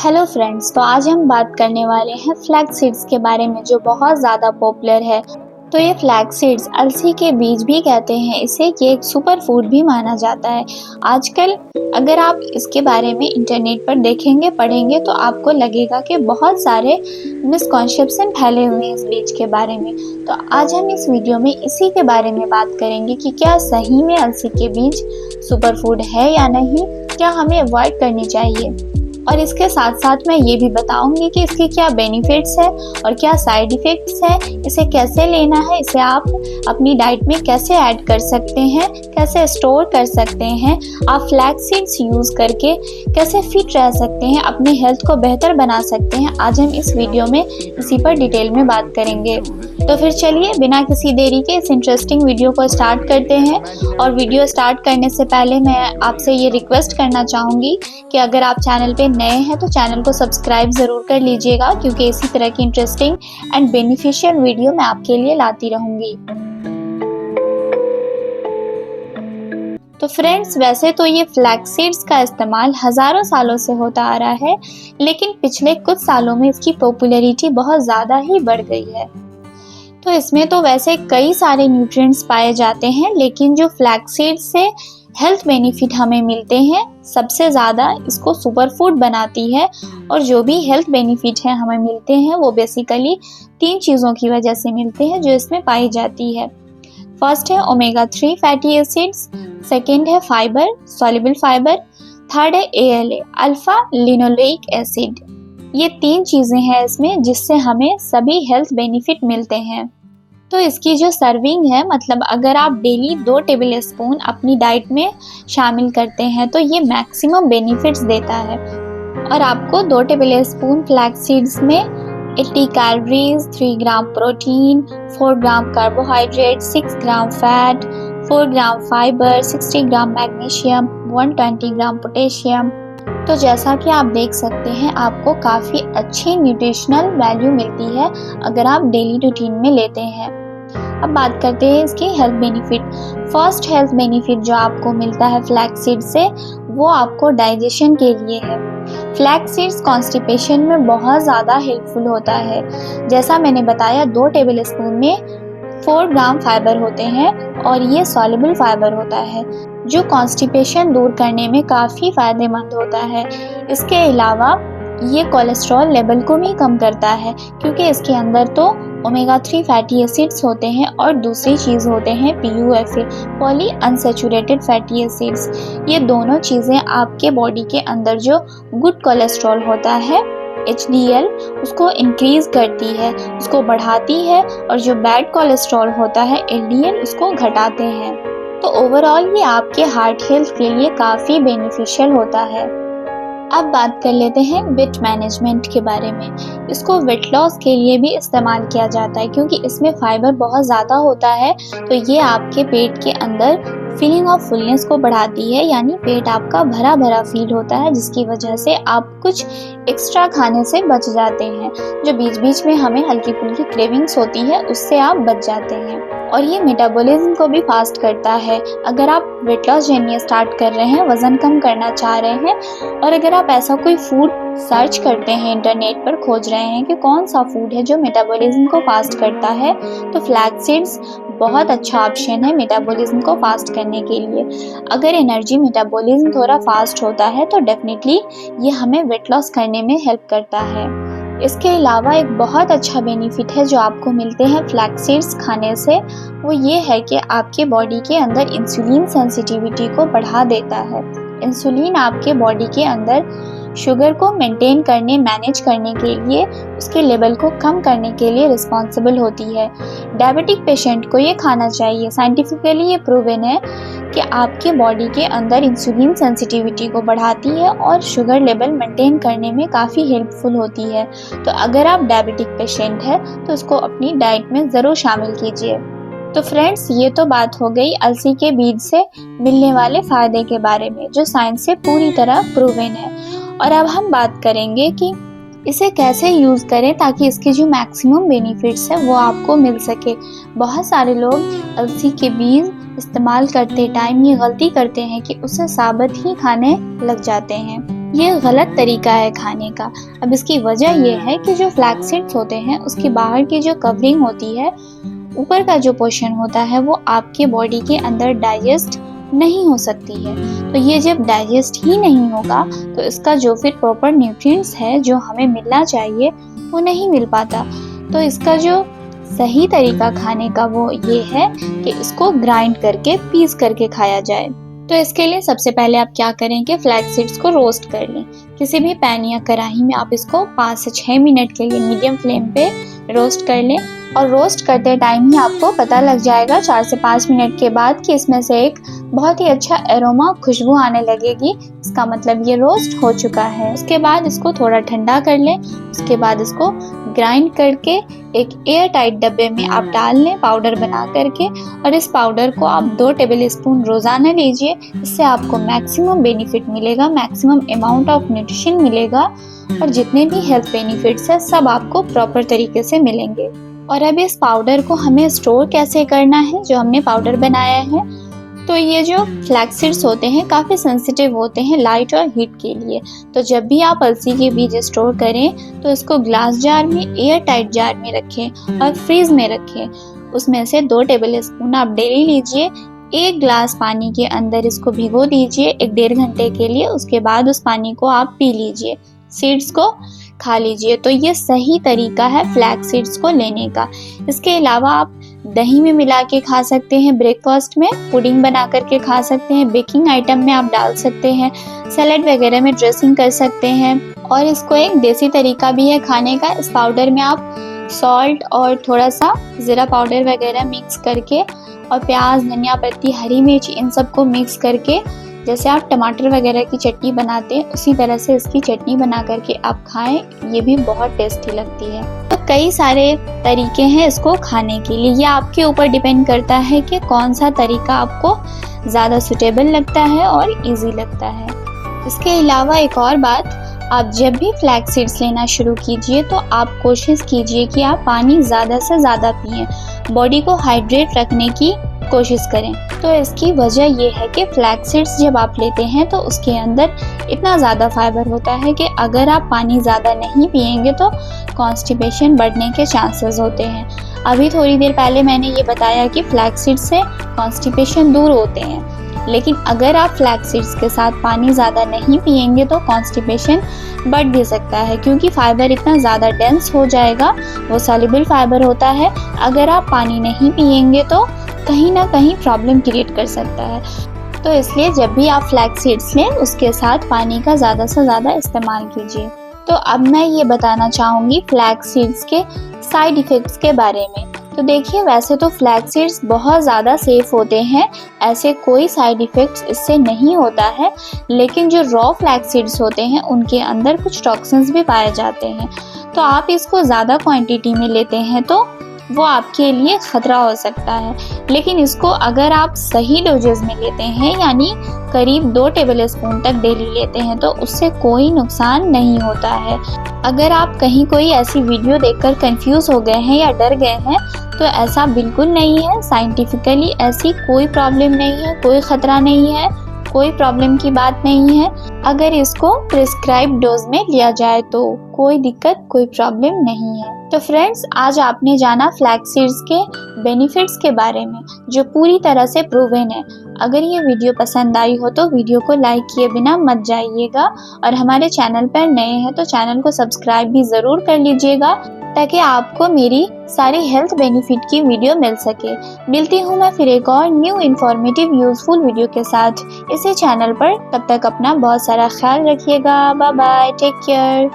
Hello friends, तो आज हम बात करने वाले हैं फ्लैक्स सीड्स के बारे में जो बहुत ज़्यादा पॉपुलर है। तो ये फ्लैक्स सीड्स अलसी के बीज भी कहते हैं इसे, ये एक सुपर फूड भी माना जाता है। आजकल अगर आप इसके बारे में इंटरनेट पर देखेंगे पढ़ेंगे तो आपको लगेगा कि बहुत सारे मिसकॉन्सेप्शन फैले हुए हैं इस बीज के बारे में। तो आज हम इस वीडियो में इसी के बारे में बात करेंगे कि क्या सही में अलसी के बीज सुपर फूड है या नहीं, क्या हमें अवॉइड करनी चाहिए, और इसके साथ साथ मैं ये भी बताऊंगी कि इसके क्या बेनिफिट्स है और क्या साइड इफ़ेक्ट्स है, इसे कैसे लेना है, इसे आप अपनी डाइट में कैसे ऐड कर सकते हैं, कैसे स्टोर कर सकते हैं, आप फ्लैक्स सीड्स यूज़ करके कैसे फिट रह सकते हैं, अपने हेल्थ को बेहतर बना सकते हैं। आज हम इस वीडियो में इसी पर डिटेल में बात करेंगे। तो फिर चलिए बिना किसी देरी के इस इंटरेस्टिंग वीडियो को स्टार्ट करते हैं। और वीडियो स्टार्ट करने से पहले मैं आपसे ये रिक्वेस्ट करना चाहूँगी कि अगर आप चैनल पे नए हैं तो चैनल को सब्सक्राइब ज़रूर कर लीजिएगा, क्योंकि इसी तरह की इंटरेस्टिंग एंड बेनिफिशियल वीडियो मैं आपके लिए लाती रहूँगी। तो फ्रेंड्स, वैसे तो ये फ्लैक्स सीड्स का इस्तेमाल हज़ारों सालों से होता आ रहा है, लेकिन पिछले कुछ सालों में इसकी पॉपुलैरिटी बहुत ज़्यादा ही बढ़ गई है। तो इसमें तो वैसे कई सारे न्यूट्रिएंट्स पाए जाते हैं, लेकिन जो फ्लैक्स सीड्स से हेल्थ बेनिफिट हमें मिलते हैं सबसे ज़्यादा इसको सुपर फूड बनाती है। और जो भी हेल्थ बेनिफिट है हमें मिलते हैं वो बेसिकली 3 चीज़ों की वजह से मिलते हैं जो इसमें पाई जाती है। फर्स्ट है ओमेगा 3 फैटी एसिड्स, सेकेंड है फाइबर, सॉल्युबल फाइबर, थर्ड है ALA अल्फा लिनोलेइक एसिड। ये 3 चीज़ें हैं इसमें जिससे हमें सभी हेल्थ बेनिफिट मिलते हैं। तो इसकी जो सर्विंग है, मतलब अगर आप डेली 2 टेबल स्पून अपनी डाइट में शामिल करते हैं तो ये मैक्सिमम बेनिफिट्स देता है। और आपको 2 टेबल स्पून फ्लैक्स सीड्स में 80 कैलोरीज, 3 ग्राम प्रोटीन, 4 ग्राम कार्बोहाइड्रेट, 6 ग्राम फैट, 4 ग्राम फाइबर, 60 ग्राम मैग्नीशियम, 120 ग्राम पोटेशियम। तो जैसा कि आप देख सकते हैं आपको काफ़ी अच्छी न्यूट्रिशनल वैल्यू मिलती है अगर आप डेली रूटीन में लेते हैं। अब बात करते हैं इसके health benefit. First health benefit जो आपको मिलता है फ्लैक्स सीड से वो आपको डाइजेशन के लिए है। फ्लैक्स सीड्स कॉन्स्टिपेशन में बहुत ज़्यादा हेल्पफुल होता है। जैसा मैंने बताया 2 टेबल स्पून में 4 ग्राम फाइबर होते हैं और ये सॉल्युबल फाइबर होता है जो कॉन्स्टिपेशन दूर करने में काफ़ी फ़ायदेमंद होता है। इसके अलावा ये कोलेस्ट्रॉल लेवल को भी कम करता है, क्योंकि इसके अंदर तो ओमेगा 3 फैटी एसिड्स होते हैं और दूसरी चीज़ होते हैं PUFA poly unsaturated fatty acids. ये दोनों चीज़ें आपके बॉडी के अंदर जो गुड कोलेस्ट्रॉल होता है HDL उसको इंक्रीज़ करती है, उसको बढ़ाती है, और जो बैड कोलेस्ट्रॉल होता है LDL उसको घटाते हैं। तो ओवरऑल ये आपके हार्ट हेल्थ के लिए काफ़ी बेनिफिशियल होता है। अब बात कर लेते हैं वेट मैनेजमेंट के बारे में। इसको वेट लॉस के लिए भी इस्तेमाल किया जाता है, क्योंकि इसमें फाइबर बहुत ज़्यादा होता है। तो ये आपके पेट के अंदर फीलिंग ऑफ फुलनेस को बढ़ाती है, यानी पेट आपका भरा भरा फील होता है, जिसकी वजह से आप कुछ एक्स्ट्रा खाने से बच जाते हैं। जो बीच बीच में हमें हल्की फुल्की क्रेविंग्स होती है उससे आप बच जाते हैं। और ये मेटाबॉलिज्म को भी फास्ट करता है। अगर आप वेट लॉस जर्नी स्टार्ट कर रहे हैं, वज़न कम करना चाह रहे हैं, और अगर आप ऐसा कोई फूड सर्च करते हैं इंटरनेट पर, खोज रहे हैं कि कौन सा फूड है जो मेटाबॉलिज्म को फास्ट करता है, तो फ्लैक्स सीड्स बहुत अच्छा ऑप्शन है मेटाबॉलिज्म को फास्ट करने के लिए। अगर एनर्जी मेटाबॉलिज्म थोड़ा फास्ट होता है तो डेफिनेटली ये हमें वेट लॉस करने में हेल्प करता है। इसके अलावा एक बहुत अच्छा बेनिफिट है जो आपको मिलते हैं फ्लैक्स सीड्स खाने से, वो ये है कि आपके बॉडी के अंदर इंसुलिन सेंसिटिविटी को बढ़ा देता है। इंसुलिन आपके बॉडी के अंदर शुगर को मेंटेन करने, मैनेज करने के लिए, उसके लेवल को कम करने के लिए रिस्पॉन्सिबल होती है। डायबिटिक पेशेंट को ये खाना चाहिए। साइंटिफिकली ये प्रूवन है कि आपके बॉडी के अंदर इंसुलिन सेंसिटिविटी को बढ़ाती है और शुगर लेवल मेंटेन करने में काफ़ी हेल्पफुल होती है। तो अगर आप डायबिटिक पेशेंट हैं तो उसको अपनी डाइट में ज़रूर शामिल कीजिए। तो फ्रेंड्स, ये तो बात हो गई अलसी के बीज से मिलने वाले फ़ायदे के बारे में जो साइंस से पूरी तरह प्रूवन है। और अब हम बात करेंगे कि इसे कैसे यूज़ करें ताकि इसके जो मैक्सिमम बेनिफिट्स हैं वो आपको मिल सके। बहुत सारे लोग अलसी के बीज इस्तेमाल करते टाइम ये गलती करते हैं कि उसे साबुत ही खाने लग जाते हैं। ये गलत तरीका है खाने का। अब इसकी वजह ये है कि जो फ्लैक्स सीड्स होते हैं उसकी बाहर की जो कवरिंग होती है, ऊपर का जो पोर्शन होता है, वो आपके बॉडी के अंदर डाइजेस्ट नहीं हो सकती है। तो ये जब डाइजेस्ट ही नहीं होगा तो इसका जो फिर प्रॉपर न्यूट्रिएंट्स है जो हमें मिलना चाहिए वो नहीं मिल पाता। तो इसका जो सही तरीका खाने का वो ये है कि इसको ग्राइंड करके पीस करके खाया जाए। तो इसके लिए सबसे पहले आप क्या करें कि फ्लैक्स सीड्स को रोस्ट कर लें। किसी भी पैन या कढ़ाई में आप इसको 5 से 6 मिनट के लिए मीडियम फ्लेम पे रोस्ट कर लें। और रोस्ट करते टाइम ही आपको पता लग जाएगा 4 से 5 मिनट के बाद कि इसमें से एक बहुत ही अच्छा एरोमा, खुशबू आने लगेगी। इसका मतलब ये रोस्ट हो चुका है। उसके बाद इसको थोड़ा ठंडा कर लें। उसके बाद इसको ग्राइंड करके एक एयर टाइट डब्बे में आप डाल लें पाउडर बना करके। और इस पाउडर को आप 2 टेबल स्पून रोजाना लीजिए। इससे आपको मैक्सिमम बेनिफिट मिलेगा, मैक्सिमम अमाउंट ऑफ न्यूट्रिशन मिलेगा और जितने भी हेल्थ बेनिफिट्स है सब आपको प्रॉपर तरीके से मिलेंगे। और अब इस पाउडर को हमें स्टोर कैसे करना है जो हमने पाउडर बनाया है। तो ये जो फ्लैक्स सीड्स होते हैं काफ़ी सेंसिटिव होते हैं लाइट और हीट के लिए। तो जब भी आप अलसी के बीज स्टोर करें तो इसको ग्लास जार में, एयर टाइट जार में रखें और फ्रीज में रखें। उसमें से 2 टेबल स्पून आप डेली लीजिए। 1 ग्लास पानी के अंदर इसको भिगो दीजिए 1-1.5 घंटे के लिए। उसके बाद उस पानी को आप पी लीजिए, सीड्स को खा लीजिए। तो ये सही तरीका है फ्लैक्स सीड्स को लेने का। इसके अलावा आप दही में मिला के खा सकते हैं, ब्रेकफास्ट में पुडिंग बना करके खा सकते हैं, बेकिंग आइटम में आप डाल सकते हैं, सैलेड वगैरह में ड्रेसिंग कर सकते हैं। और इसको एक देसी तरीका भी है खाने का। इस पाउडर में आप सॉल्ट और थोड़ा सा ज़ीरा पाउडर वगैरह मिक्स करके और प्याज, धनिया पत्ती, हरी मिर्च, इन सबको मिक्स करके जैसे आप टमाटर वगैरह की चटनी बनाते हैं उसी तरह से इसकी चटनी बना करके आप खाएं। ये भी बहुत टेस्टी लगती है। तो कई सारे तरीके हैं इसको खाने के लिए। ये आपके ऊपर डिपेंड करता है कि कौन सा तरीका आपको ज़्यादा सूटेबल लगता है और इजी लगता है। इसके अलावा एक और बात, आप जब भी फ्लैक्स सीड्स लेना शुरू कीजिए तो आप कोशिश कीजिए कि आप पानी ज़्यादा से ज़्यादा पिएं, बॉडी को हाइड्रेट रखने की कोशिश करें। तो इसकी वजह ये है कि फ्लैक्स सीड्स जब आप लेते हैं तो उसके अंदर इतना ज़्यादा फाइबर होता है कि अगर आप पानी ज़्यादा नहीं पिएंगे तो कॉन्स्टिपेशन बढ़ने के चांसेस होते हैं। अभी थोड़ी देर पहले मैंने ये बताया कि फ्लैक्स सीड्स से कॉन्स्टिपेशन दूर होते हैं, लेकिन अगर आप फ्लैक्स सीड्स के साथ पानी ज़्यादा नहीं पिएंगे तो कॉन्स्टिपेशन बढ़ भी सकता है, क्योंकि फाइबर इतना ज़्यादा डेंस हो जाएगा, वो सॉल्युबल फाइबर होता है। अगर आप पानी नहीं पिएंगे तो कहीं ना कहीं प्रॉब्लम क्रिएट कर सकता है। तो इसलिए जब भी आप फ्लैक्स सीड्स लें उसके साथ पानी का ज़्यादा से ज़्यादा इस्तेमाल कीजिए। तो अब मैं ये बताना चाहूँगी फ्लैक्स सीड्स के साइड इफ़ेक्ट्स के बारे में। तो देखिए, वैसे तो फ्लैक्स सीड्स बहुत ज़्यादा सेफ होते हैं, ऐसे कोई साइड इफ़ेक्ट्स इससे नहीं होता है। लेकिन जो रॉ फ्लैक्स सीड्स होते हैं उनके अंदर कुछ टॉक्सिन्स भी पाए जाते हैं। तो आप इसको ज़्यादा क्वांटिटी में लेते हैं तो वो आपके लिए खतरा हो सकता है। लेकिन इसको अगर आप सही डोजेस में लेते हैं, यानी करीब 2 टेबल स्पून तक डेली लेते हैं, तो उससे कोई नुकसान नहीं होता है। अगर आप कहीं कोई ऐसी वीडियो देखकर कंफ्यूज हो गए हैं या डर गए हैं तो ऐसा बिल्कुल नहीं है। साइंटिफिकली ऐसी कोई प्रॉब्लम नहीं है, कोई खतरा नहीं है, कोई प्रॉब्लम की बात नहीं है। अगर इसको प्रिस्क्राइब डोज में लिया जाए तो कोई दिक्कत, कोई प्रॉब्लम नहीं है। तो फ्रेंड्स, आज आपने जाना फ्लैक्स सीड्स के बेनिफिट्स के बारे में जो पूरी तरह से प्रूवन है। अगर ये वीडियो पसंद आई हो तो वीडियो को लाइक किए बिना मत जाइएगा, और हमारे चैनल पर नए हैं तो चैनल को सब्सक्राइब भी ज़रूर कर लीजिएगा ताकि आपको मेरी सारी हेल्थ बेनिफिट की वीडियो मिल सके। मिलती हूँ मैं फिर एक और न्यू इन्फॉर्मेटिव यूजफुल वीडियो के साथ इसी चैनल पर। तब तक अपना बहुत सारा ख्याल रखिएगा। Bye bye, take care.